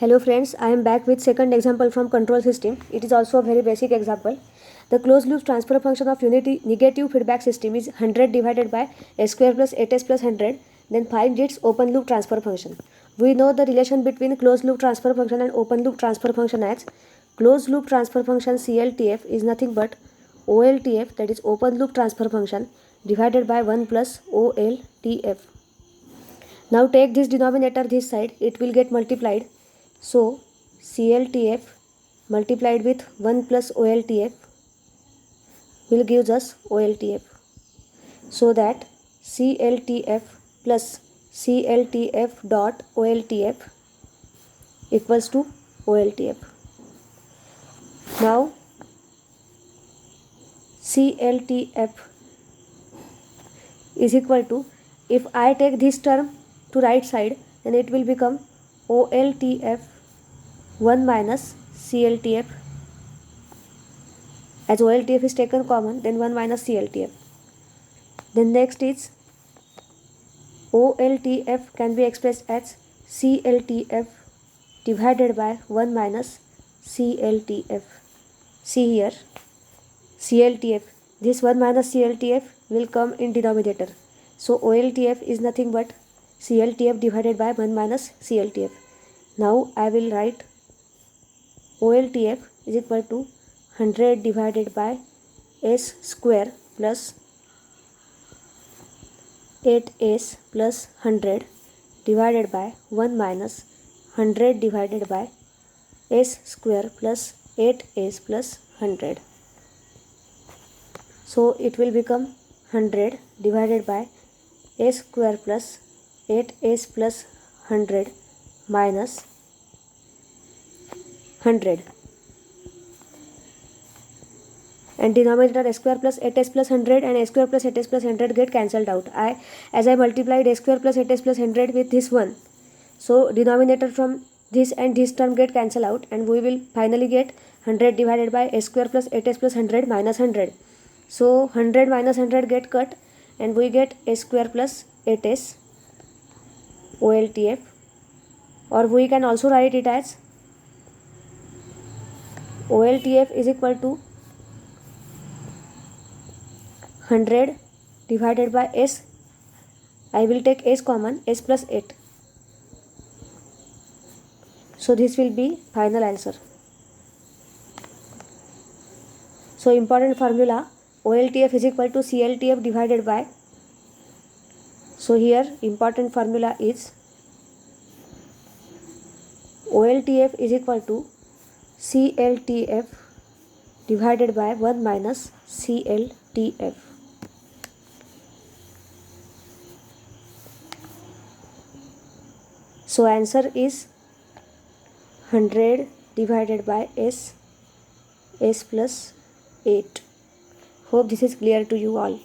Hello friends, I am back with second example from control system. It is also a very basic example. The closed loop transfer function of unity negative feedback system is 100 divided by s square plus 8s plus 100. Then find its open loop transfer function. We know the relation between closed loop transfer function and open loop transfer function as closed loop transfer function CLTF is nothing but OLTF, that is open loop transfer function, divided by 1 plus OLTF. Now take this denominator this side, it will get multiplied. So CLTF multiplied with 1 plus OLTF will give us OLTF. So that CLTF plus CLTF dot OLTF equals to OLTF. Now CLTF is equal to, if I take this term to right side, then it will become OLTF 1 minus CLTF. As OLTF is taken common, then 1 minus CLTF. Then next is OLTF can be expressed as CLTF divided by 1 minus CLTF. See here, CLTF, this 1 minus CLTF will come in denominator. So OLTF is nothing but CLTF divided by 1 minus CLTF. Now I will write OLTF is equal to 100 divided by s square plus 8s plus 100 divided by 1 minus 100 divided by s square plus 8s plus 100. So it will become 100 divided by s square plus 8s plus 100 minus 100, and denominator s square plus 8s plus 100 and s square plus 8s plus 100 get cancelled out. As I multiplied s square plus 8s plus 100 with this one, so denominator from this and this term get cancelled out, and we will finally get 100 divided by s square plus 8s plus 100 minus 100. So 100 minus 100 get cut, and we get s square plus 8s OLTF, or we can also write it as OLTF is equal to 100 divided by s, I will take s common, s plus 8. So this will be final answer. So important formula, OLTF is equal to CLTF divided by, so here important formula is OLTF is equal to CLTF divided by 1 minus CLTF. So answer is 100 divided by s plus 8. Hope this is clear to you all.